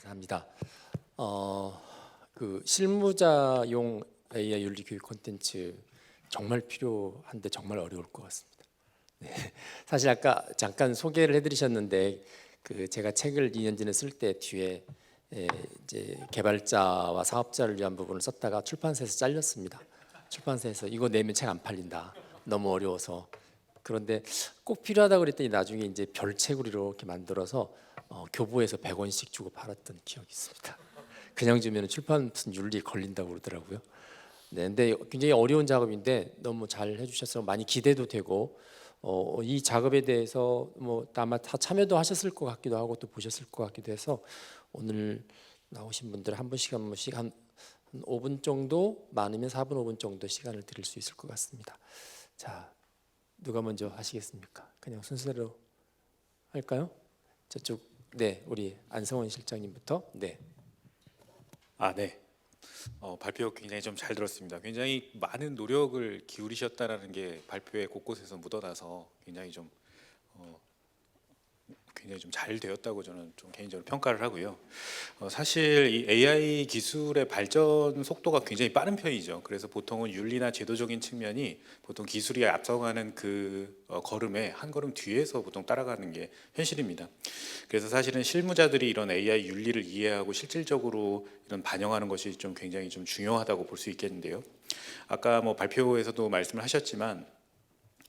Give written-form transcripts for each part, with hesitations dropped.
감사합니다. 그 실무자용 AI 윤리 교육 콘텐츠 정말 필요한데 정말 어려울 것 같습니다. 네. 사실 아까 잠깐 소개를 해드리셨는데 그 제가 책을 2년 전에 쓸 때 뒤에 이제 개발자와 사업자를 위한 부분을 썼다가 출판사에서 잘렸습니다. 출판사에서 이거 내면 책 안 팔린다. 너무 어려워서. 그런데 꼭 필요하다고 그랬더니 나중에 이제 별책으로 이렇게 만들어서 교보에서 100원씩 주고 팔았던 기억이 있습니다. 그냥 주면 출판 무슨 윤리 걸린다고 그러더라고요. 네, 근데 굉장히 어려운 작업인데 너무 잘 해주셔서 많이 기대도 되고 이 작업에 대해서 뭐 아마 다 참여도 하셨을 것 같기도 하고 또 보셨을 것 같기도 해서 오늘 나오신 분들 한 분씩 한 분씩 한 5분 정도 많으면 4분 5분 정도 시간을 드릴 수 있을 것 같습니다. 자, 누가 먼저 하시겠습니까? 그냥 순서대로 할까요? 저쪽 네, 우리 안성원 실장님부터. 네. 네. 발표 굉장히 좀 잘 들었습니다. 굉장히 많은 노력을 기울이셨다라는 게 발표의 곳곳에서 묻어나서 굉장히 좀 잘 되었다고 저는 좀 개인적으로 평가를 하고요. 사실 이 AI 기술의 발전 속도가 굉장히 빠른 편이죠. 그래서 보통은 윤리나 제도적인 측면이 보통 기술이 앞서가는 그 걸음에 한 걸음 뒤에서 보통 따라가는 게 현실입니다. 그래서 사실은 실무자들이 이런 AI 윤리를 이해하고 실질적으로 이런 반영하는 것이 좀 굉장히 좀 중요하다고 볼 수 있겠는데요. 아까 뭐 발표에서도 말씀을 하셨지만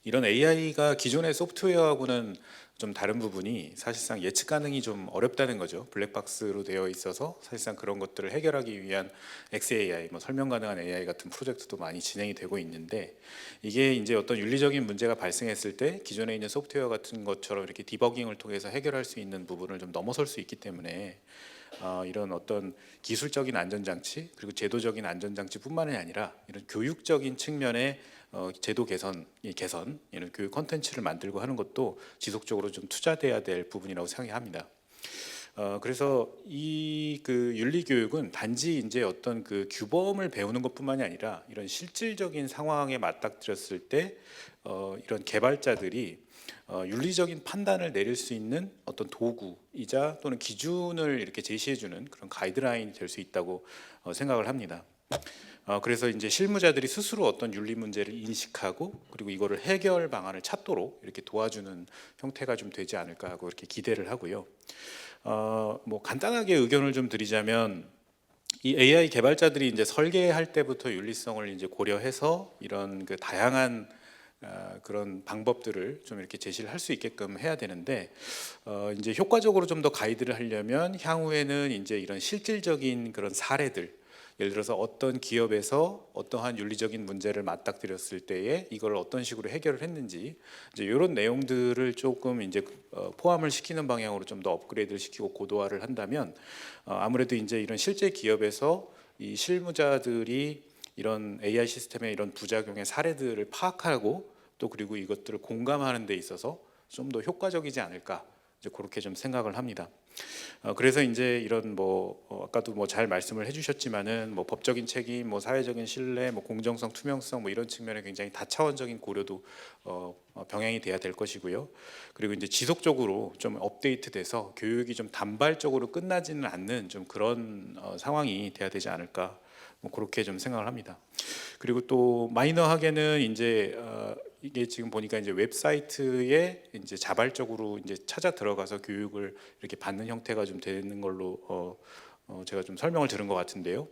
이런 AI가 기존의 소프트웨어하고는 좀 다른 부분이 사실상 예측 가능이 좀 어렵다는 거죠. 블랙박스로 되어 있어서 사실상 그런 것들을 해결하기 위한 XAI, 뭐 설명 가능한 AI 같은 프로젝트도 많이 진행이 되고 있는데 이게 이제 어떤 윤리적인 문제가 발생했을 때 기존에 있는 소프트웨어 같은 것처럼 이렇게 디버깅을 통해서 해결할 수 있는 부분을 좀 넘어설 수 있기 때문에 이런 어떤 기술적인 안전장치 그리고 제도적인 안전장치뿐만이 아니라 이런 교육적인 측면의 제도 개선 이런 교육 콘텐츠를 만들고 하는 것도 지속적으로 좀 투자돼야 될 부분이라고 생각합니다. 그래서 이 그 윤리 교육은 단지 이제 어떤 그 규범을 배우는 것뿐만이 아니라 이런 실질적인 상황에 맞닥뜨렸을 때 이런 개발자들이 윤리적인 판단을 내릴 수 있는 어떤 도구이자 또는 기준을 이렇게 제시해주는 그런 가이드라인이 될 수 있다고 생각을 합니다. 그래서 이제 실무자들이 스스로 어떤 윤리 문제를 인식하고 그리고 이거를 해결 방안을 찾도록 이렇게 도와주는 형태가 좀 되지 않을까 하고 이렇게 기대를 하고요. 뭐 간단하게 의견을 좀 드리자면 이 AI 개발자들이 이제 설계할 때부터 윤리성을 이제 고려해서 이런 그 다양한 그런 방법들을 좀 이렇게 제시를 할 수 있게끔 해야 되는데 이제 효과적으로 좀 더 가이드를 하려면 향후에는 이제 이런 실질적인 그런 사례들 예를 들어서 어떤 기업에서 어떠한 윤리적인 문제를 맞닥뜨렸을 때에 이걸 어떤 식으로 해결을 했는지 이제 이런 내용들을 조금 이제 포함을 시키는 방향으로 좀 더 업그레이드를 시키고 고도화를 한다면 아무래도 이제 이런 실제 기업에서 이 실무자들이 이런 AI 시스템의 이런 부작용의 사례들을 파악하고 또 그리고 이것들을 공감하는 데 있어서 좀 더 효과적이지 않을까 이제 그렇게 좀 생각을 합니다. 그래서 이제 이런 뭐 아까도 뭐 잘 말씀을 해주셨지만은 뭐 법적인 책임, 뭐 사회적인 신뢰, 뭐 공정성, 투명성 뭐 이런 측면에 굉장히 다차원적인 고려도 병행이 돼야 될 것이고요. 그리고 이제 지속적으로 좀 업데이트돼서 교육이 좀 단발적으로 끝나지는 않는 좀 그런 상황이 돼야 되지 않을까. 뭐 그렇게 좀 생각을 합니다. 그리고 또 마이너하게는 이제 이게 지금 보니까 이제 웹사이트에 이제 자발적으로 이제 찾아 들어가서 교육을 이렇게 받는 형태가 좀 되는 걸로 제가 좀 설명을 들은 것 같은데요.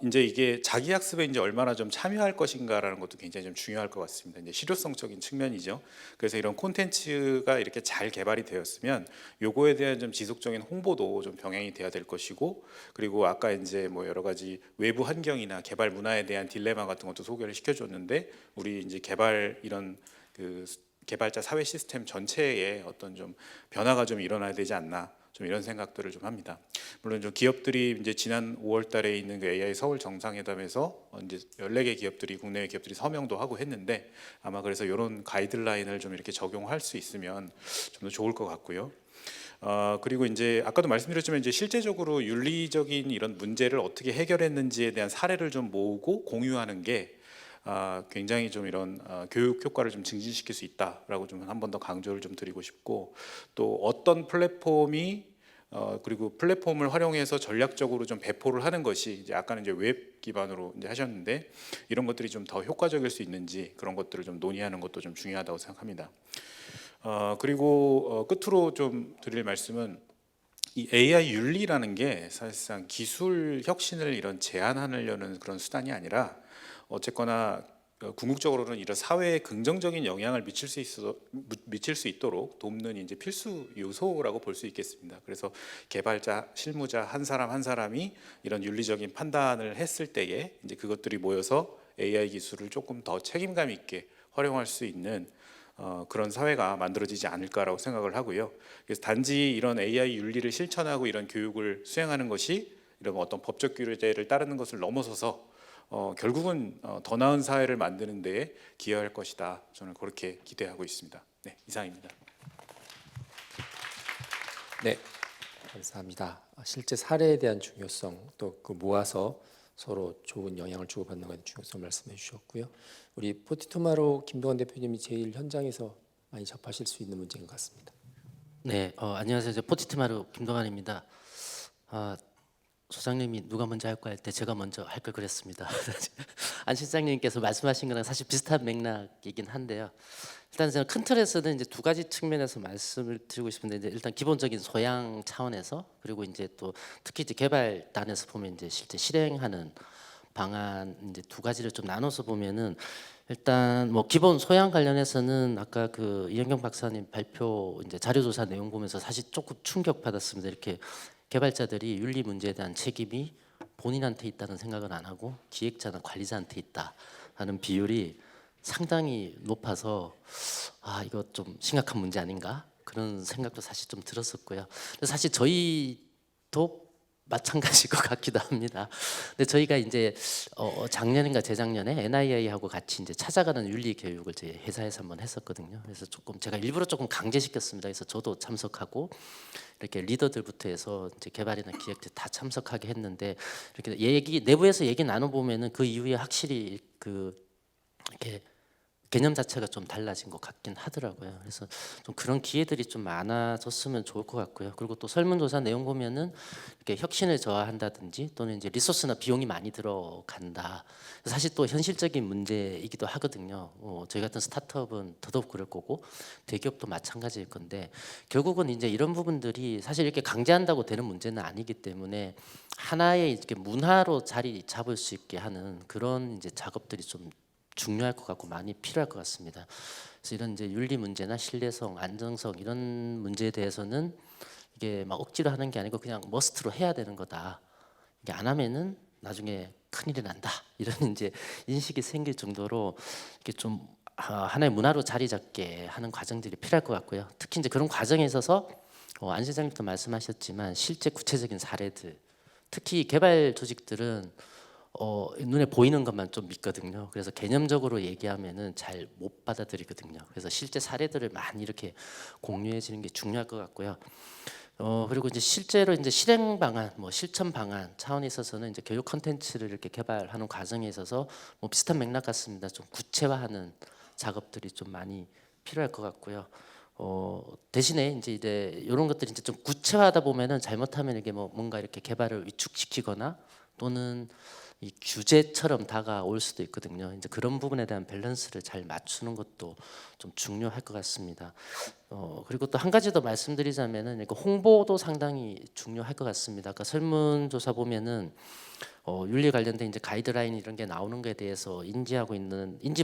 이제 이게 자기 학습에 이제 얼마나 좀 참여할 것인가라는 것도 굉장히 좀 중요할 것 같습니다. 이제 실효성적인 측면이죠. 그래서 이런 콘텐츠가 이렇게 잘 개발이 되었으면 요거에 대한 좀 지속적인 홍보도 좀 병행이 돼야 될 것이고, 그리고 아까 이제 뭐 여러 가지 외부 환경이나 개발 문화에 대한 딜레마 같은 것도 소개를 시켜줬는데, 우리 이제 개발 이런 그 개발자 사회 시스템 전체에 어떤 좀 변화가 좀 일어나야 되지 않나. 좀 이런 생각들을 좀 합니다. 물론 좀 기업들이 이제 지난 5월달에 있는 그 AI 서울 정상회담에서 이제 14개 기업들이 국내외 기업들이 서명도 하고 했는데 아마 그래서 이런 가이드라인을 좀 이렇게 적용할 수 있으면 좀 더 좋을 것 같고요. 그리고 이제 아까도 말씀드렸지만 이제 실제적으로 윤리적인 이런 문제를 어떻게 해결했는지에 대한 사례를 좀 모으고 공유하는 게 굉장히 좀 이런 교육 효과를 좀 증진시킬 수 있다라고 좀 한 번 더 강조를 좀 드리고 싶고, 또 어떤 플랫폼이 그리고 플랫폼을 활용해서 전략적으로 좀 배포를 하는 것이 이제 아까는 이제 웹 기반으로 이제 하셨는데 이런 것들이 좀 더 효과적일 수 있는지 그런 것들을 좀 논의하는 것도 좀 중요하다고 생각합니다. 그리고 끝으로 좀 드릴 말씀은 이 AI 윤리라는 게 사실상 기술 혁신을 이런 제한하려는 그런 수단이 아니라 어쨌거나 궁극적으로는 이런 사회에 긍정적인 영향을 미칠 수 있도록 돕는 이제 필수 요소라고 볼 수 있겠습니다. 그래서 개발자, 실무자 한 사람 한 사람이 이런 윤리적인 판단을 했을 때에 이제 그것들이 모여서 AI 기술을 조금 더 책임감 있게 활용할 수 있는 그런 사회가 만들어지지 않을까라고 생각을 하고요. 그래서 단지 이런 AI 윤리를 실천하고 이런 교육을 수행하는 것이 이런 어떤 법적 규제를 따르는 것을 넘어서서 결국은 더 나은 사회를 만드는 데에 기여할 것이다. 저는 그렇게 기대하고 있습니다. 네, 이상입니다. 네, 감사합니다. 실제 사례에 대한 중요성 또 그 모아서 서로 좋은 영향을 주고받는 것에 중요성 말씀해 주셨고요. 우리 포티투마로 김동완 대표님이 제일 현장에서 많이 접하실 수 있는 문제인 것 같습니다. 네, 안녕하세요. 저 포티티마루 김동환입니다. 소장님이 누가 먼저 할까 할 때 제가 먼저 할 걸 그랬습니다. 안 실장님께서 말씀하신 거랑 사실 비슷한 맥락이긴 한데요. 일단 저는 큰 틀에서는 이제 두 가지 측면에서 말씀을 드리고 싶은데 이제 일단 기본적인 소양 차원에서 그리고 이제 또 특히 이제 개발단에서 보면 이제 실제 실행하는 방안 이제 두 가지를 좀 나눠서 보면은 일단 뭐 기본 소양 관련해서는 아까 그 이현경 박사님 발표 이제 자료조사 내용 보면서 사실 조금 충격받았습니다. 이렇게 개발자들이 윤리 문제에 대한 책임이 본인한테 있다는 생각을 안 하고 기획자나 관리자한테 있다 하는 비율이 상당히 높아서 이거 좀 심각한 문제 아닌가 그런 생각도 사실 좀 들었었고요. 사실 저희도 마찬가지일 것 같기도 합니다. 근데 저희가 이제 작년인가 재작년에 NIA하고 같이 이제 찾아가는 윤리 교육을 제 회사에서 한번 했었거든요. 그래서 조금 제가 일부러 조금 강제시켰습니다. 그래서 저도 참석하고 이렇게 리더들부터 해서 이제 개발이나 기획들 다 참석하게 했는데 이렇게 내부에서 얘기 나눠 보면은 그 이후에 확실히 그 이렇게 개념 자체가 좀 달라진 것 같긴 하더라고요. 그래서 좀 그런 기회들이 좀 많아졌으면 좋을 것 같고요. 그리고 또 설문조사 내용 보면은 이렇게 혁신을 저하한다든지 또는 이제 리소스나 비용이 많이 들어간다. 사실 또 현실적인 문제이기도 하거든요. 저희 같은 스타트업은 더더욱 그럴 거고 대기업도 마찬가지일 건데 결국은 이제 이런 부분들이 사실 이렇게 강제한다고 되는 문제는 아니기 때문에 하나의 이렇게 문화로 자리 잡을 수 있게 하는 그런 이제 작업들이 좀 중요할 것 같고 많이 필요할 것 같습니다. 그래서 이런 이제 윤리 문제나 신뢰성, 안정성 이런 문제에 대해서는 이게 막 억지로 하는 게 아니고 그냥 머스트로 해야 되는 거다. 이게 안 하면은 나중에 큰일이 난다. 이런 이제 인식이 생길 정도로 이게 좀 하나의 문화로 자리 잡게 하는 과정들이 필요할 것 같고요. 특히 이제 그런 과정에 있어서 안 실장님도 말씀하셨지만 실제 구체적인 사례들, 특히 개발 조직들은 눈에 보이는 것만 좀 믿거든요. 그래서 개념적으로 얘기하면은 잘 못 받아들이거든요. 그래서 실제 사례들을 많이 이렇게 공유해 주는 게 중요할 것 같고요. 그리고 이제 실제로 이제 실행 방안, 뭐 실천 방안 차원에 있어서는 이제 교육 컨텐츠를 이렇게 개발하는 과정에 있어서 뭐 비슷한 맥락 같습니다. 좀 구체화하는 작업들이 좀 많이 필요할 것 같고요. 대신에 이제 이런 것들이 이제 좀 구체화하다 보면은 잘못하면 이게 뭐 뭔가 이렇게 개발을 위축시키거나 또는 이 규제처럼 다가올 수도 있거든요. 이제 그런 부분에 대한 밸런스를 잘 맞추는 것도 좀 중요할 것 같습니다. 그리고 또 한 가지 더 말씀드리자면은 홍보도 상당히 중요할 것 같습니다. 아까 설문조사 보면은 윤리 관련된 이제 가이드라인 이런 게 나오는 것에 대해서 인지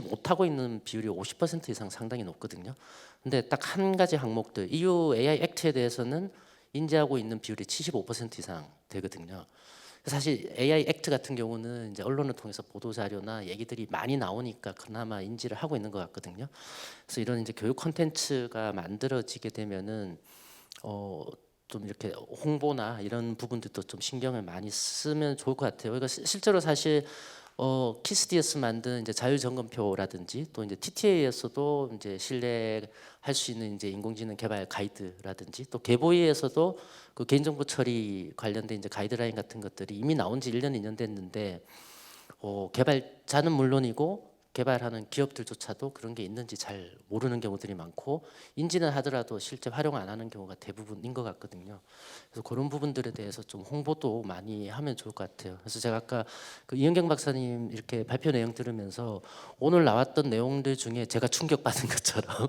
못하고 있는 비율이 50% 이상 상당히 높거든요. 근데 딱 한 가지 항목들 EU AI 액트에 대해서는 인지하고 있는 비율이 75% 이상 되거든요. 사실 AI 액트 같은 경우는 이제 언론을 통해서 보도 자료나 얘기들이 많이 나오니까 그나마 인지를 하고 있는 것 같거든요. 그래서 이런 이제 교육 콘텐츠가 만들어지게 되면은 좀 이렇게 홍보나 이런 부분들도 좀 신경을 많이 쓰면 좋을 것 같아요. 그러니까 실제로 사실 키스디에스 만든 이제 자율점검표라든지 또 이제 TTA에서도 이제 신뢰할 수 있는 이제 인공지능 개발 가이드라든지 또 개보이에서도 그 개인정보 처리 관련된 이제 가이드라인 같은 것들이 이미 나온 지 1년, 2년 됐는데 개발자는 물론이고 개발하는 기업들조차도 그런 게 있는지 잘 모르는 경우들이 많고 인지는 하더라도 실제 활용 안 하는 경우가 대부분인 것 같거든요. 그래서 그런 부분들에 대해서 좀 홍보도 많이 하면 좋을 것 같아요. 그래서 제가 아까 그 이은경 박사님 이렇게 발표 내용 들으면서 오늘 나왔던 내용들 중에 제가 충격받은 것처럼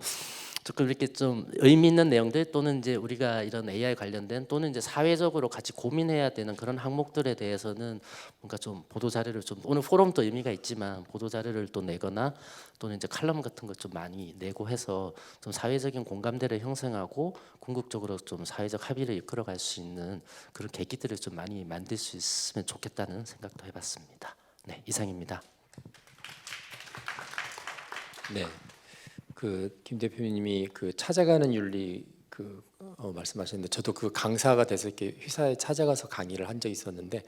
조금 이렇게 좀 의미 있는 내용들 또는 이제 우리가 이런 AI 관련된 또는 이제 사회적으로 같이 고민해야 되는 그런 항목들에 대해서는 뭔가 좀 보도 자료를 좀 오늘 포럼도 의미가 있지만 보도 자료를 또 내거나 또는 이제 칼럼 같은 것 좀 많이 내고 해서 좀 사회적인 공감대를 형성하고 궁극적으로 좀 사회적 합의를 이끌어갈 수 있는 그런 계기들을 좀 많이 만들 수 있으면 좋겠다는 생각도 해봤습니다. 네, 이상입니다. 네. 그 김 대표님이 그 찾아가는 윤리 말씀하셨는데 저도 그 강사가 돼서 이렇게 회사에 찾아가서 강의를 한 적이 있었는데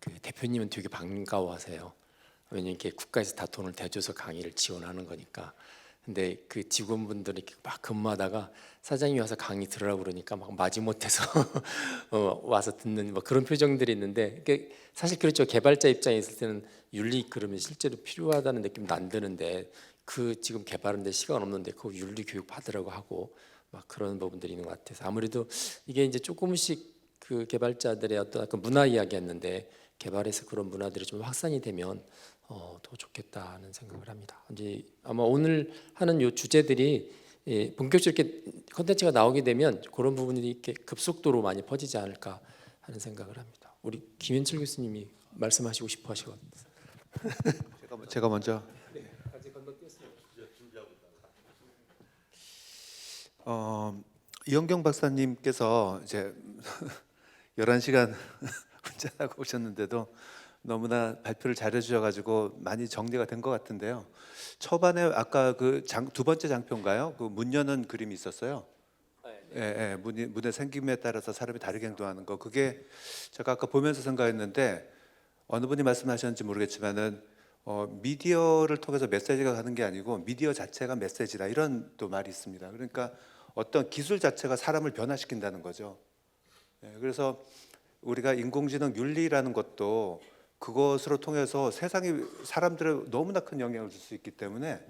그 대표님은 되게 반가워하세요. 왜냐면 이렇게 국가에서 다 돈을 대줘서 강의를 지원하는 거니까. 근데 그 직원분들이 이렇게 막 근무하다가 사장님이 와서 강의 들으라고 그러니까 막 마지못해서 와서 듣는 뭐 그런 표정들이 있는데 사실 그렇죠. 개발자 입장에 있을 때는 윤리 그러면 실제로 필요하다는 느낌도 안 드는데 그 지금 개발하는데 시간 없는데 그 윤리 교육 받으라고 하고 막 그런 부분들이 있는 것 같아서 아무래도 이게 이제 조금씩 그 개발자들의 어떤 아까 문화 이야기였는데 개발해서 그런 문화들이 좀 확산이 되면 더 좋겠다는 생각을 합니다. 이제 아마 오늘 하는 요 주제들이 본격적으로 이렇게 컨텐츠가 나오게 되면 그런 부분이 이렇게 급속도로 많이 퍼지지 않을까 하는 생각을 합니다. 우리 김현철 교수님이 말씀하시고 싶어 하시거든요. 제가 먼저 이영경 박사님께서 이제 11시간 운전하고 오셨는데도 너무나 발표를 잘해 주셔가지고 많이 정리가 된 것 같은데요. 초반에 아까 그 두 번째 장표인가요? 그 문 여는 그림이 있었어요. 예, 예, 문의 생김에 따라서 사람이 다르게 행동하는 거. 그게 제가 아까 보면서 생각했는데 어느 분이 말씀하셨는지 모르겠지만은 미디어를 통해서 메시지가 가는 게 아니고 미디어 자체가 메시지다 이런 또 말이 있습니다. 그러니까 어떤 기술 자체가 사람을 변화시킨다는 거죠. 예, 그래서 우리가 인공지능 윤리라는 것도 그것으로 통해서 세상에 사람들의 너무나 큰 영향을 줄 수 있기 때문에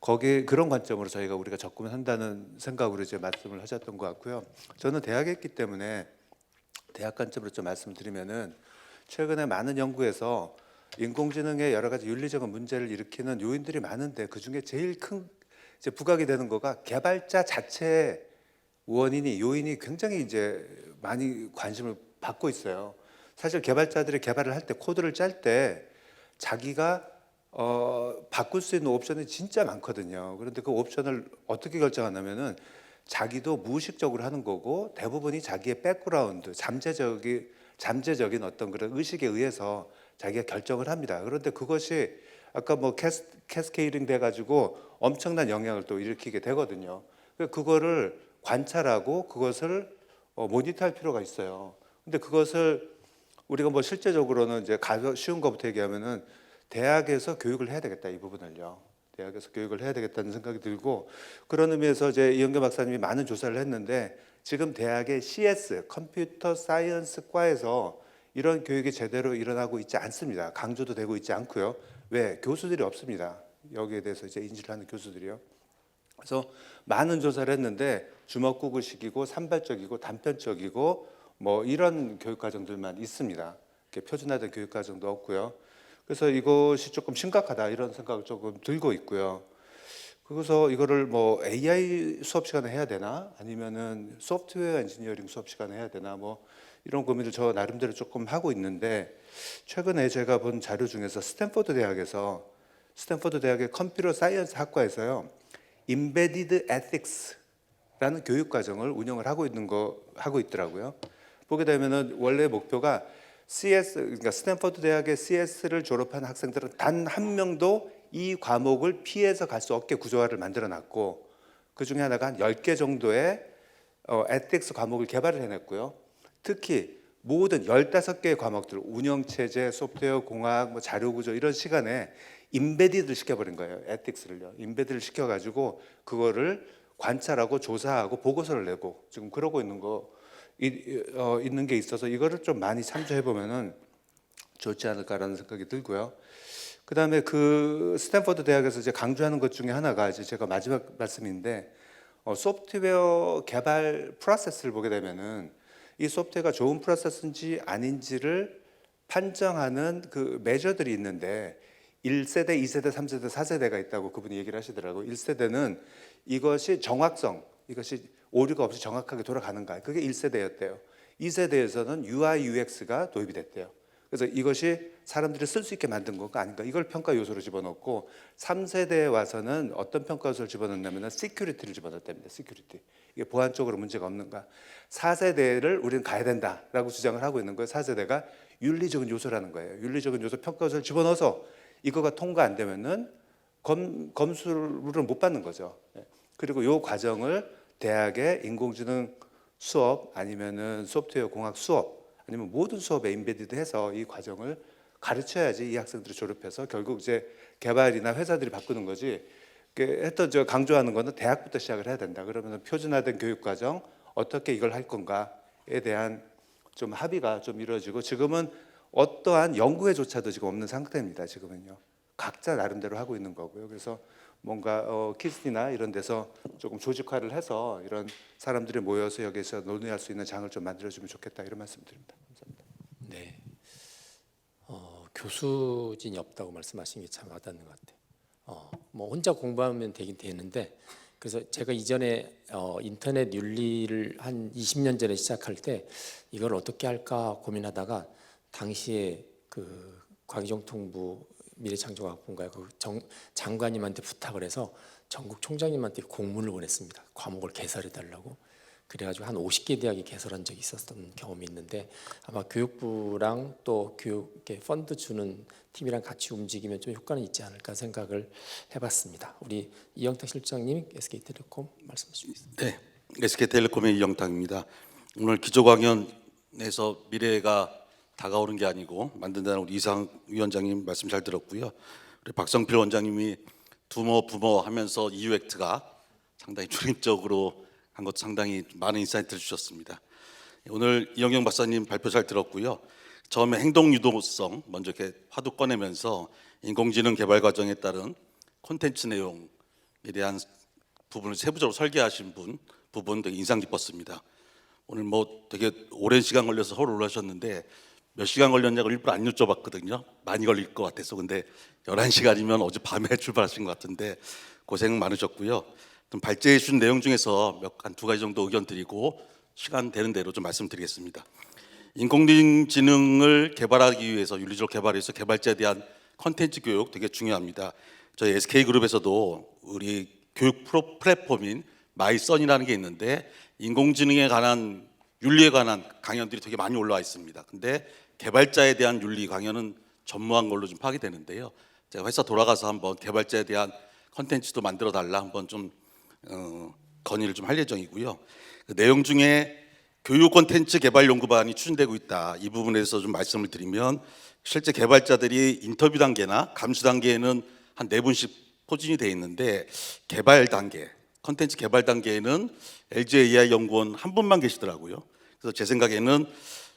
거기에 그런 관점으로 우리가 접근을 한다는 생각으로 이제 말씀을 하셨던 것 같고요. 저는 대학에 있기 때문에 대학 관점으로 좀 말씀드리면은 최근에 많은 연구에서 인공지능의 여러 가지 윤리적인 문제를 일으키는 요인들이 많은데 그 중에 제일 큰 이제 부각이 되는 거가 개발자 자체의 원인이 요인이 굉장히 이제 많이 관심을 받고 있어요. 사실 개발자들이 개발을 할 때 코드를 짤 때 자기가 바꿀 수 있는 옵션이 진짜 많거든요. 그런데 그 옵션을 어떻게 결정하냐면은 자기도 무의식적으로 하는 거고 대부분이 자기의 백그라운드, 잠재적인 어떤 그런 의식에 의해서 자기가 결정을 합니다. 그런데 그것이 아까 뭐 캐스케이딩 돼가지고 엄청난 영향을 또 일으키게 되거든요. 그거를 관찰하고 그것을 모니터할 필요가 있어요. 근데 그것을 우리가 뭐 실제적으로는 이제 쉬운 것부터 얘기하면은 대학에서 교육을 해야 되겠다 이 부분을요. 대학에서 교육을 해야 되겠다는 생각이 들고 그런 의미에서 이제 이영경 박사님이 많은 조사를 했는데 지금 대학의 CS 컴퓨터 사이언스 과에서 이런 교육이 제대로 일어나고 있지 않습니다. 강조도 되고 있지 않고요. 왜? 교수들이 없습니다. 여기에 대해서 이제 인지를 하는 교수들이요. 그래서 많은 조사를 했는데 주먹구구식이고 산발적이고 단편적이고 뭐 이런 교육 과정들만 있습니다. 이렇게 표준화된 교육 과정도 없고요. 그래서 이것이 조금 심각하다 이런 생각을 조금 들고 있고요. 그래서 이거를 뭐 AI 수업 시간에 해야 되나 아니면은 소프트웨어 엔지니어링 수업 시간에 해야 되나 뭐 이런 고민을 저 나름대로 조금 하고 있는데 최근에 제가 본 자료 중에서 스탠포드 대학의 컴퓨터 사이언스 학과에서요 임베디드 에틱스라는 교육 과정을 운영을 하고 있더라고요. 보게 되면은 원래 목표가 그러니까 스탠포드 대학의 CS를 졸업한 학생들은 단 한 명도 이 과목을 피해서 갈 수 없게 구조화를 만들어놨고 그 중에 하나가 한 10개 정도의 에틱스 과목을 개발을 해냈고요. 특히 모든 15개의 과목들, 운영체제, 소프트웨어 공학, 뭐 자료구조 이런 시간에 임베디드를 시켜버린 거예요. 에틱스를요. 임베디드를 시켜가지고 그거를 관찰하고 조사하고 보고서를 내고 지금 그러고 있는 게 있어서 이거를 좀 많이 참조해 보면은 좋지 않을까라는 생각이 들고요. 그다음에 그 스탠퍼드 대학에서 이제 강조하는 것 중에 하나가 이제 제가 마지막 말씀인데 소프트웨어 개발 프로세스를 보게 되면은 이 소프트웨어가 좋은 프로세스인지 아닌지를 판정하는 그 메저들이 있는데 1세대, 2세대, 3세대, 4세대가 있다고 그분이 얘기를 하시더라고요. 1세대는 이것이 정확성, 이것이 오류가 없이 정확하게 돌아가는가, 그게 1세대였대요. 2세대에서는 UI, UX가 도입이 됐대요. 그래서 이것이 사람들이 쓸 수 있게 만든 건가 아닌가, 이걸 평가 요소로 집어넣고 3세대에 와서는 어떤 평가 요소를 집어넣냐면 시큐리티를 집어넣었답니다. 시큐리티, 이게 보안 쪽으로 문제가 없는가. 4세대를 우리는 가야 된다라고 주장을 하고 있는 거예요. 4세대가 윤리적인 요소라는 거예요. 윤리적인 요소 평가 요소를 집어넣어서 이거가 통과 안 되면은 검수를 못 받는 거죠. 그리고 이 과정을 대학의 인공지능 수업 아니면은 소프트웨어 공학 수업 아니면 모든 수업에 인베디드해서 이 과정을 가르쳐야지 이 학생들이 졸업해서 결국 이제 개발이나 회사들이 바꾸는 거지. 했던 저 강조하는 거는 대학부터 시작을 해야 된다. 그러면 표준화된 교육 과정 어떻게 이걸 할 건가에 대한 좀 합의가 좀 이루어지고, 지금은 어떠한 연구회조차도 지금 없는 상태입니다. 지금은요. 각자 나름대로 하고 있는 거고요. 그래서 뭔가 키스티나 이런 데서 조금 조직화를 해서 이런 사람들이 모여서 여기서 논의할 수 있는 장을 좀 만들어주면 좋겠다, 이런 말씀드립니다. 감사합니다. 네. 교수진이 없다고 말씀하신 게 참 와닿는 것 같아요. 뭐 혼자 공부하면 되긴 되는데, 그래서 제가 이전에 인터넷 윤리를 한 20년 전에 시작할 때 이걸 어떻게 할까 고민하다가 당시에 그 과기정통부 미래창조과학본가의 그 장관님한테 부탁을 해서 전국 총장님한테 공문을 보냈습니다. 과목을 개설해 달라고. 그래가지고 한 50개 대학이 개설한 적이 있었던 경험이 있는데, 아마 교육부랑 또 교육에 펀드 주는 팀이랑 같이 움직이면 좀 효과는 있지 않을까 생각을 해봤습니다. 우리 이영탁 실장님, SK텔레콤 말씀해 주시겠습니다. 네, SK텔레콤의 이영탁입니다. 오늘 기조강연에서 미래가 다가오는 게 아니고 만든다는 우리 이상 위원장님 말씀 잘 들었고요. 우리 박성필 원장님이 두모 부모 하면서 이유액트가 상당히 중립적으로 한 것도 상당히 많은 인사이트를 주셨습니다. 오늘 이영경 박사님 발표 잘 들었고요. 처음에 행동 유도성 먼저 이렇게 화두 꺼내면서 인공지능 개발 과정에 따른 콘텐츠 내용에 대한 부분을 세부적으로 설계하신 부분 되게 인상 깊었습니다. 오늘 뭐 되게 오랜 시간 걸려서 서울 올라오셨는데 몇 시간 걸렸냐고 일부러 안 여쭤봤거든요. 많이 걸릴 것 같아서. 근데 11시간이면 어젯밤에 출발하신 것 같은데 고생 많으셨고요. 좀 발제해 주신 내용 중에서 한 두 가지 정도 의견 드리고 시간 되는 대로 좀 말씀드리겠습니다. 인공지능을 개발하기 위해서, 윤리적으로 개발해서 개발자에 대한 컨텐츠 교육 되게 중요합니다. 저희 SK그룹에서도 우리 교육 플랫폼인 마이썬이라는 게 있는데 인공지능에 관한, 윤리에 관한 강연들이 되게 많이 올라와 있습니다. 근데 개발자에 대한 윤리 강연은 전무한 걸로 좀 파악이 되는데요. 제가 회사 돌아가서 한번 개발자에 대한 컨텐츠도 만들어 달라 한번 좀 건의를 좀 할 예정이고요. 그 내용 중에 교육 콘텐츠 개발 연구반이 추진되고 있다. 이 부분에서 좀 말씀을 드리면, 실제 개발자들이 인터뷰 단계나 감수 단계에는 한 4분씩 포진이 돼 있는데, 개발 단계, 콘텐츠 개발 단계에는 LG AI 연구원 한 분만 계시더라고요. 그래서 제 생각에는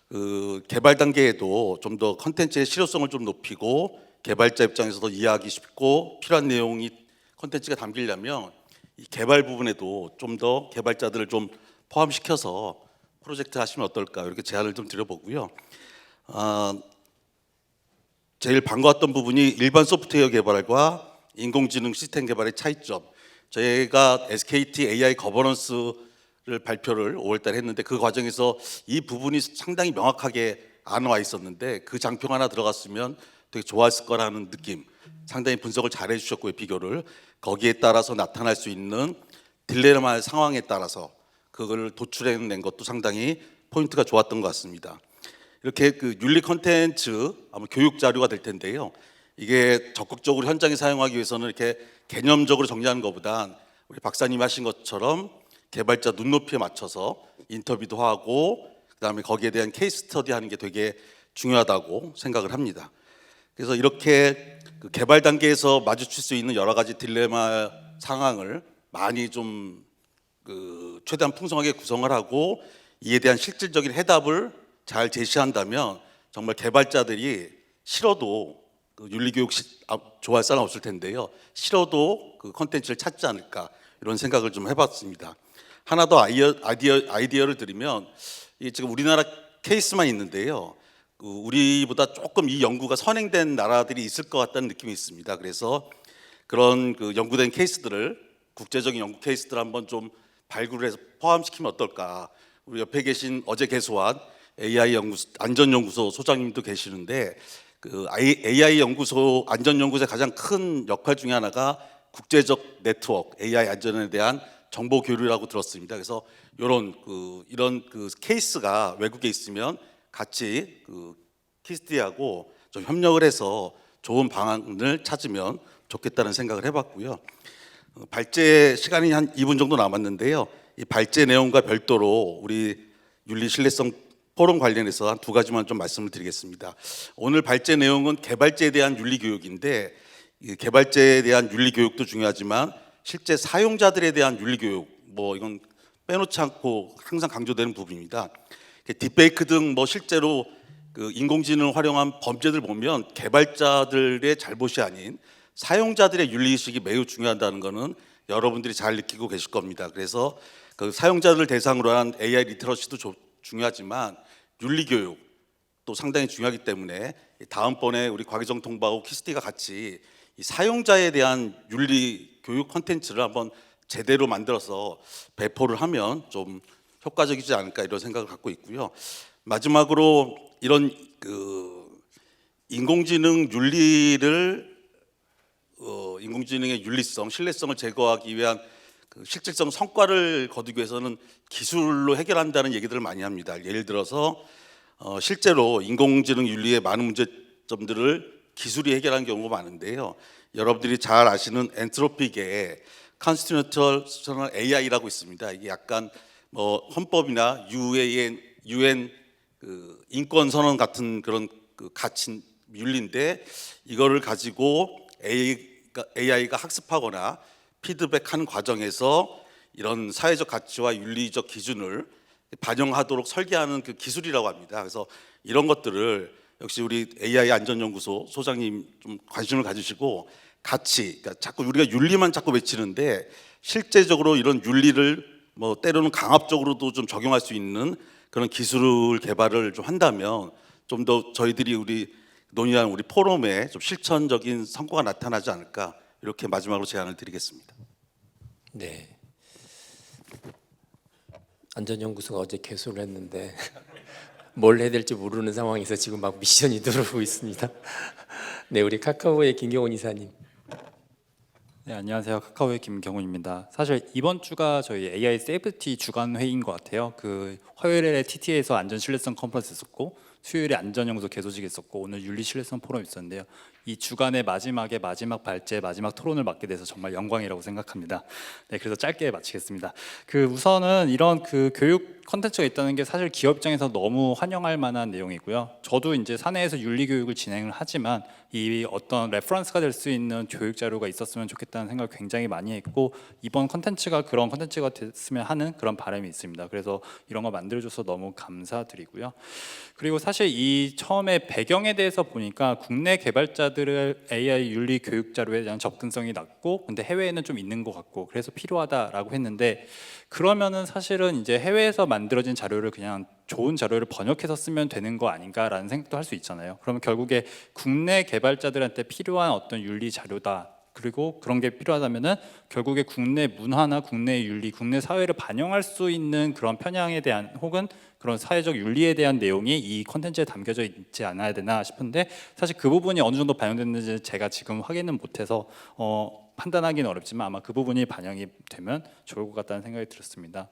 그 개발 단계에도 좀 더 콘텐츠의 실효성을 좀 높이고 개발자 입장에서도 이해하기 쉽고 필요한 내용이 콘텐츠가 담기려면 이 개발 부분에도 좀 더 개발자들을 좀 포함시켜서 프로젝트 하시면 어떨까, 이렇게 제안을 좀 드려보고요. 제일 반가웠던 부분이 일반 소프트웨어 개발과 인공지능 시스템 개발의 차이점. 저희가 SKT AI 거버넌스를 발표를 5월달에 했는데 그 과정에서 이 부분이 상당히 명확하게 안 와 있었는데 그 장평 하나 들어갔으면 되게 좋았을 거라는 느낌. 상당히 분석을 잘 해주셨고요. 비교를 거기에 따라서 나타날 수 있는 딜레마 상황에 따라서 그걸 도출해낸 것도 상당히 포인트가 좋았던 것 같습니다. 이렇게 그 윤리 콘텐츠 아마 교육 자료가 될 텐데요. 이게 적극적으로 현장에 사용하기 위해서는 이렇게 개념적으로 정리하는 것보단 우리 박사님 하신 것처럼 개발자 눈높이에 맞춰서 인터뷰도 하고 그다음에 거기에 대한 케이스 스터디 하는 게 되게 중요하다고 생각을 합니다. 그래서 이렇게 그 개발 단계에서 마주칠 수 있는 여러 가지 딜레마 상황을 많이 좀 그 최대한 풍성하게 구성을 하고 이에 대한 실질적인 해답을 잘 제시한다면 정말 개발자들이 싫어도 그 윤리교육 좋아할 사람 없을 텐데요. 싫어도 그 컨텐츠를 찾지 않을까 이런 생각을 좀 해봤습니다. 하나 더 아이디어를 드리면 이 지금 우리나라 케이스만 있는데요. 그 우리보다 조금 이 연구가 선행된 나라들이 있을 것 같다는 느낌이 있습니다. 그래서 그런 그 연구된 케이스들을 국제적인 연구 케이스들 한번 좀 발굴해서 포함시키면 어떨까? 우리 옆에 계신 어제 개소한 AI 안전연구소 소장님도 계시는데 그 AI 연구소 안전연구소의 가장 큰 역할 중에 하나가 국제적 네트워크 AI 안전에 대한 정보 교류라고 들었습니다. 그래서 이런 케이스가 외국에 있으면 같이 그 키스티하고 좀 협력을 해서 좋은 방안을 찾으면 좋겠다는 생각을 해봤고요. 발제 시간이 한 2분 정도 남았는데요. 이 발제 내용과 별도로 우리 윤리 신뢰성 포럼 관련해서 한 두 가지만 좀 말씀을 드리겠습니다. 오늘 발제 내용은 개발자에 대한 윤리 교육인데 이 개발자에 대한 윤리 교육도 중요하지만 실제 사용자들에 대한 윤리 교육 이건 빼놓지 않고 항상 강조되는 부분입니다. 딥페이크 등 실제로 그 인공지능을 활용한 범죄들 보면 개발자들의 잘못이 아닌 사용자들의 윤리의식이 매우 중요하다는 것은 여러분들이 잘 느끼고 계실 겁니다. 그래서 그 사용자들 대상으로 한 AI 리터러시도 중요하지만 윤리교육 또 상당히 중요하기 때문에 다음번에 우리 과기정통부하고 키스티가 같이 이 사용자에 대한 윤리교육 콘텐츠를 한번 제대로 만들어서 배포를 하면 좀 효과적이지 않을까 이런 생각을 갖고 있고요. 마지막으로 이런 인공지능 인공지능의 윤리성, 신뢰성을 제거하기 위한 그 실질성 성과를 거두기 위해서는 기술로 해결한다는 얘기들을 많이 합니다. 예를 들어서 실제로 인공지능 윤리의 많은 문제점들을 기술이 해결하는 경우가 많은데요. 여러분들이 잘 아시는 엔트로픽의 Constitutional AI라고 있습니다. 이게 약간 헌법이나 UN 인권 선언 같은 그런 그 가치 윤리인데 이거를 가지고 AI가 학습하거나 피드백하는 과정에서 이런 사회적 가치와 윤리적 기준을 반영하도록 설계하는 그 기술이라고 합니다. 그래서 이런 것들을 역시 우리 AI 안전연구소 소장님 좀 관심을 가지시고 같이 그러니까 자꾸 우리가 윤리만 자꾸 외치는데 실제적으로 이런 윤리를 때로는 강압적으로도 좀 적용할 수 있는 그런 기술 개발을 좀 한다면 좀 더 저희들이 우리 논의하는 우리 포럼에 좀 실천적인 성과가 나타나지 않을까 이렇게 마지막으로 제안을 드리겠습니다. 네. 안전연구소가 어제 개소를 했는데 뭘 해야 될지 모르는 상황에서 지금 막 미션이 들어오고 있습니다. 네, 우리 카카오의 김경훈 이사님. 네, 안녕하세요. 카카오의 김경훈입니다. 사실 이번 주가 저희 AI 세이프티 주간 회의인 것 같아요. 그 화요일에 TT에서 안전 신뢰성 컨퍼런스 있었고 수요일에 안전연구소 개소식 있었고 오늘 윤리 신뢰성 포럼 있었는데요. 이 주간의 마지막 발제, 마지막 토론을 맡게 돼서 정말 영광이라고 생각합니다. 네, 그래서 짧게 마치겠습니다. 우선은 이런 교육 컨텐츠가 있다는 게 사실 기업 입장에서 너무 환영할 만한 내용이고요. 저도 이제 사내에서 윤리 교육을 진행을 하지만 이 어떤 레퍼런스가 될 수 있는 교육 자료가 있었으면 좋겠다는 생각을 굉장히 많이 했고 이번 컨텐츠가 그런 컨텐츠가 됐으면 하는 그런 바람이 있습니다. 그래서 이런 거 만들어줘서 너무 감사드리고요. 그리고 사실 이 처음에 배경에 대해서 보니까 국내 개발자들의 AI 윤리 교육 자료에 대한 접근성이 낮고 근데 해외에는 좀 있는 것 같고 그래서 필요하다라고 했는데 그러면은 사실은 이제 해외에서 만들어진 자료를 그냥 좋은 자료를 번역해서 쓰면 되는 거 아닌가라는 생각도 할 수 있잖아요. 그러면 결국에 국내 개발자들한테 필요한 어떤 윤리 자료다. 그리고 그런 게 필요하다면은 결국에 국내 문화나 국내 윤리, 국내 사회를 반영할 수 있는 그런 편향에 대한 혹은 그런 사회적 윤리에 대한 내용이 이 컨텐츠에 담겨져 있지 않아야 되나 싶은데 사실 그 부분이 어느 정도 반영됐는지 제가 지금 확인은 못해서 판단하기는 어렵지만 아마 그 부분이 반영이 되면 좋을 것 같다는 생각이 들었습니다.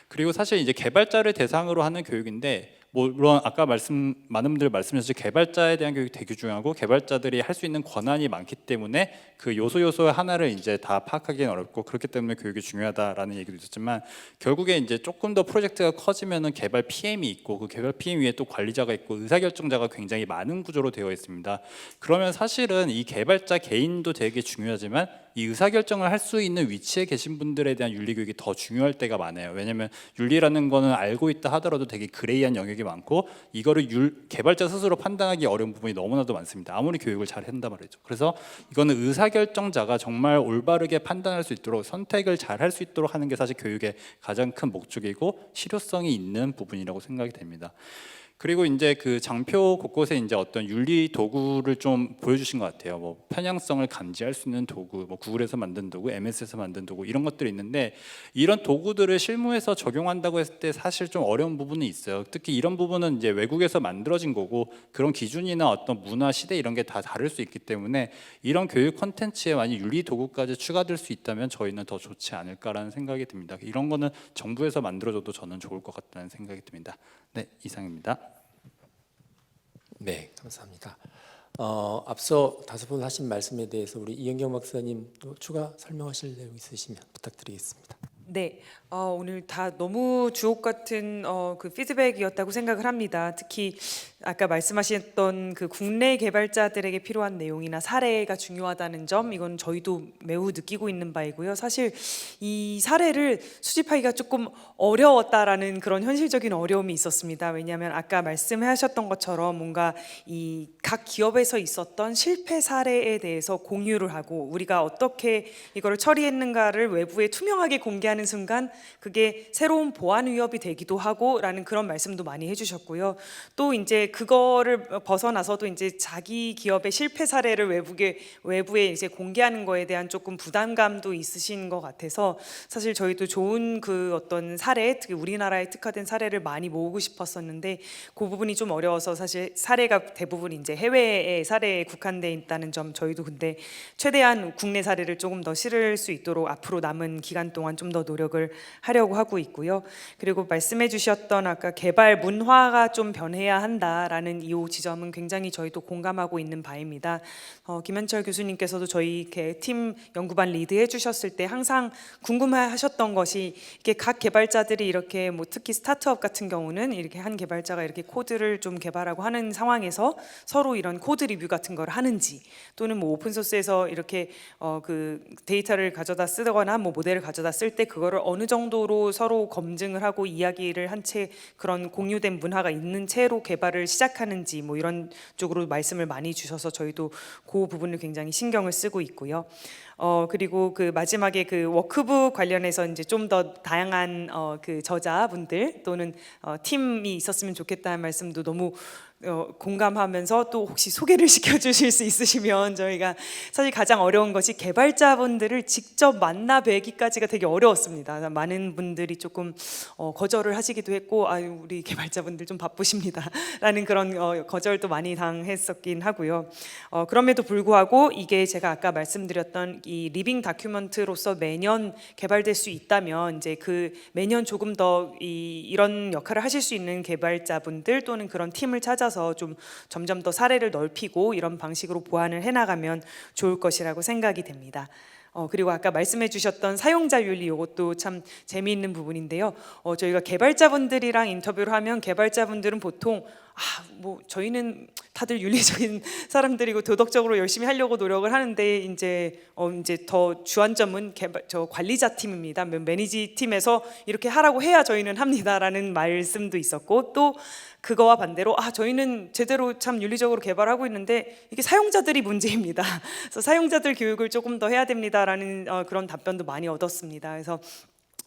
그리고 사실 이제 개발자를 대상으로 하는 교육인데 물론 아까 많은 분들 말씀하셨듯이 개발자에 대한 교육이 되게 중요하고 개발자들이 할 수 있는 권한이 많기 때문에 그 요소 하나를 이제 다 파악하기는 어렵고 그렇기 때문에 교육이 중요하다라는 얘기도 있었지만 결국에 이제 조금 더 프로젝트가 커지면은 개발 PM이 있고 그 개발 PM 위에 또 관리자가 있고 의사결정자가 굉장히 많은 구조로 되어 있습니다. 그러면 사실은 이 개발자 개인도 되게 중요하지만 이 의사결정을 할 수 있는 위치에 계신 분들에 대한 윤리 교육이 더 중요할 때가 많아요. 왜냐하면 윤리라는 거는 알고 있다 하더라도 되게 그레이한 영역이 교육이 많고 이거를 개발자 스스로 판단하기 어려운 부분이 너무나도 많습니다. 아무리 교육을 잘 한다 말이죠. 그래서 이거는 의사결정자가 정말 올바르게 판단할 수 있도록 선택을 잘 할 수 있도록 하는 게 사실 교육의 가장 큰 목적이고 실효성이 있는 부분이라고 생각이 됩니다. 그리고 이제 그 장표 곳곳에 이제 어떤 윤리 도구를 좀 보여주신 것 같아요. 뭐 편향성을 감지할 수 있는 도구, 뭐 구글에서 만든 도구, MS에서 만든 도구 이런 것들이 있는데 이런 도구들을 실무에서 적용한다고 했을 때 사실 좀 어려운 부분이 있어요. 특히 이런 부분은 이제 외국에서 만들어진 거고 그런 기준이나 어떤 문화, 시대 이런 게 다 다를 수 있기 때문에 이런 교육 콘텐츠에 만약 윤리 도구까지 추가될 수 있다면 저희는 더 좋지 않을까라는 생각이 듭니다. 이런 거는 정부에서 만들어줘도 저는 좋을 것 같다는 생각이 듭니다. 네, 이상입니다. 네, 감사합니다. 앞서 다섯 분 하신 말씀에 대해서 우리 이현경 박사님 또 추가 설명하실 내용 있으시면 부탁드리겠습니다. 네, 오늘 다 너무 주옥 같은 그 피드백이었다고 생각을 합니다. 특히 아까 말씀하셨던 그 국내 개발자들에게 필요한 내용이나 사례가 중요하다는 점, 이건 저희도 매우 느끼고 있는 바이고요. 사실 이 사례를 수집하기가 조금 어려웠다라는 그런 현실적인 어려움이 있었습니다. 왜냐하면 아까 말씀하셨던 것처럼 뭔가 이 각 기업에서 있었던 실패 사례에 대해서 공유를 하고 우리가 어떻게 이거를 처리했는가를 외부에 투명하게 공개하는 순간 그게 새로운 보안 위협이 되기도 하고라는 그런 말씀도 많이 해주셨고요. 또 이제 그거를 벗어나서도 이제 자기 기업의 실패 사례를 외부에 이제 공개하는 거에 대한 조금 부담감도 있으신 것 같아서 사실 저희도 좋은 그 어떤 사례, 특히 우리나라에 특화된 사례를 많이 모으고 싶었었는데 그 부분이 좀 어려워서 사실 사례가 대부분 이제 해외의 사례에 국한돼 있다는 점 저희도 근데 최대한 국내 사례를 조금 더 실을 수 있도록 앞으로 남은 기간 동안 좀 더 노력을 하려고 하고 있고요. 그리고 말씀해 주셨던 아까 개발 문화가 좀 변해야 한다라는 이 지점은 굉장히 저희도 공감하고 있는 바입니다. 김현철 교수님께서도 저희 팀 연구반 리드해 주셨을 때 항상 궁금해하셨던 것이 이게 각 개발자들이 이렇게 뭐 특히 스타트업 같은 경우는 이렇게 한 개발자가 이렇게 코드를 좀 개발하고 하는 상황에서 서로 이런 코드 리뷰 같은 걸 하는지 또는 뭐 오픈 소스에서 이렇게 그 데이터를 가져다 쓰거나 뭐 모델을 가져다 쓸 때 그거를 어느 정도로 서로 검증을 하고 이야기를 한 채 그런 공유된 문화가 있는 채로 개발을 시작하는지 뭐 이런 쪽으로 말씀을 많이 주셔서 저희도 그 부분을 굉장히 신경을 쓰고 있고요. 그리고 그 마지막에 그 워크북 관련해서 이제 좀 더 다양한 그 저자분들 또는 팀이 있었으면 좋겠다는 말씀도 너무 공감하면서 또 혹시 소개를 시켜주실 수 있으시면 저희가 사실 가장 어려운 것이 개발자분들을 직접 만나 뵈기까지가 되게 어려웠습니다. 많은 분들이 조금 거절을 하시기도 했고 우리 개발자분들 좀 바쁘십니다 라는 그런 거절도 많이 당했었긴 하고요. 그럼에도 불구하고 이게 제가 아까 말씀드렸던 이 리빙 다큐먼트로서 매년 개발될 수 있다면 이제 그 매년 조금 더 이런 역할을 하실 수 있는 개발자분들 또는 그런 팀을 찾아서 좀 점점 더 사례를 넓히고 이런 방식으로 보완을 해나가면 좋을 것이라고 생각이 됩니다. 그리고 아까 말씀해 주셨던 사용자 윤리 이것도 참 재미있는 부분인데요. 저희가 개발자분들이랑 인터뷰를 하면 개발자분들은 보통 뭐 저희는 다들 윤리적인 사람들이고 도덕적으로 열심히 하려고 노력을 하는데 이제 더 주안점은 저 관리자 팀입니다. 매니지 팀에서 이렇게 하라고 해야 저희는 합니다라는 말씀도 있었고 또 그거와 반대로 저희는 제대로 참 윤리적으로 개발하고 있는데 이게 사용자들이 문제입니다. 그래서 사용자들 교육을 조금 더 해야 됩니다라는 그런 답변도 많이 얻었습니다. 그래서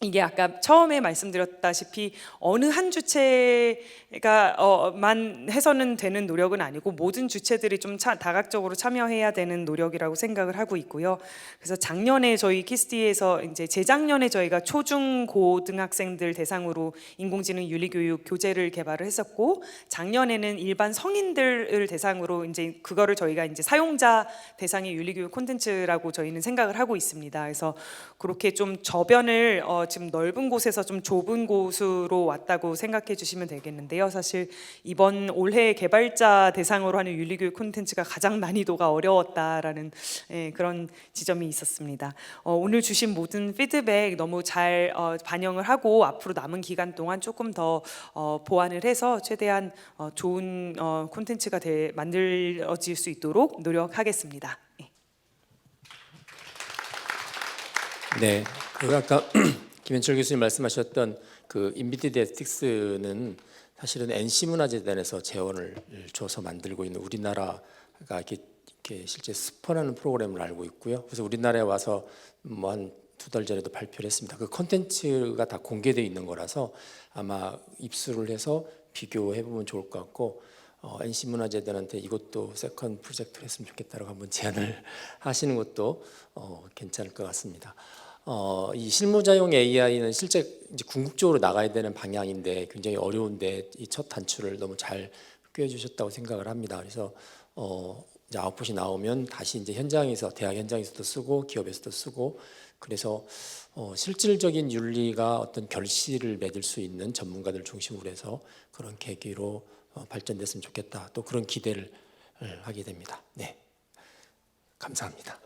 이게 아까 처음에 말씀드렸다시피 어느 한 주체가 만 해서는 되는 노력은 아니고 모든 주체들이 좀 다각적으로 참여해야 되는 노력이라고 생각을 하고 있고요. 그래서 작년에 저희 키스티에서 이제 재작년에 저희가 초중 고등학생들 대상으로 인공지능 윤리교육 교재를 개발을 했었고 작년에는 일반 성인들을 대상으로 이제 그거를 저희가 이제 사용자 대상의 윤리교육 콘텐츠라고 저희는 생각을 하고 있습니다. 그래서 그렇게 좀 저변을 지금 넓은 곳에서 좀 좁은 곳으로 왔다고 생각해 주시면 되겠는데요. 사실 이번 올해 개발자 대상으로 하는 윤리교육 콘텐츠가 가장 난이도가 어려웠다라는 그런 지점이 있었습니다. 오늘 주신 모든 피드백 너무 잘 반영을 하고 앞으로 남은 기간 동안 조금 더 보완을 해서 최대한 좋은 콘텐츠가 만들어질 수 있도록 노력하겠습니다. 네, 그리고 아까 김현철 교수님 말씀하셨던 그 인비디드 에틱스는 사실은 NC문화재단에서 재원을 줘서 만들고 있는 우리나라가 이렇게 실제 스폰하는 프로그램을 알고 있고요. 그래서 우리나라에 와서 뭐 한 2달 전에도 발표를 했습니다. 그 콘텐츠가 다 공개되어 있는 거라서 아마 입수를 해서 비교해 보면 좋을 것 같고, NC문화재단한테 이것도 세컨 프로젝트를 했으면 좋겠다라고 한번 제안을 하시는 것도 괜찮을 것 같습니다. 이 실무자용 AI는 실제 이제 궁극적으로 나가야 되는 방향인데 굉장히 어려운데 이 첫 단추를 너무 잘 꿰주셨다고 생각을 합니다. 그래서 이제 아웃풋이 나오면 다시 이제 현장에서 대학 현장에서도 쓰고 기업에서도 쓰고, 그래서 실질적인 윤리가 어떤 결실을 맺을 수 있는 전문가들 중심으로 해서 그런 계기로 발전됐으면 좋겠다. 또 그런 기대를 하게 됩니다. 네, 감사합니다.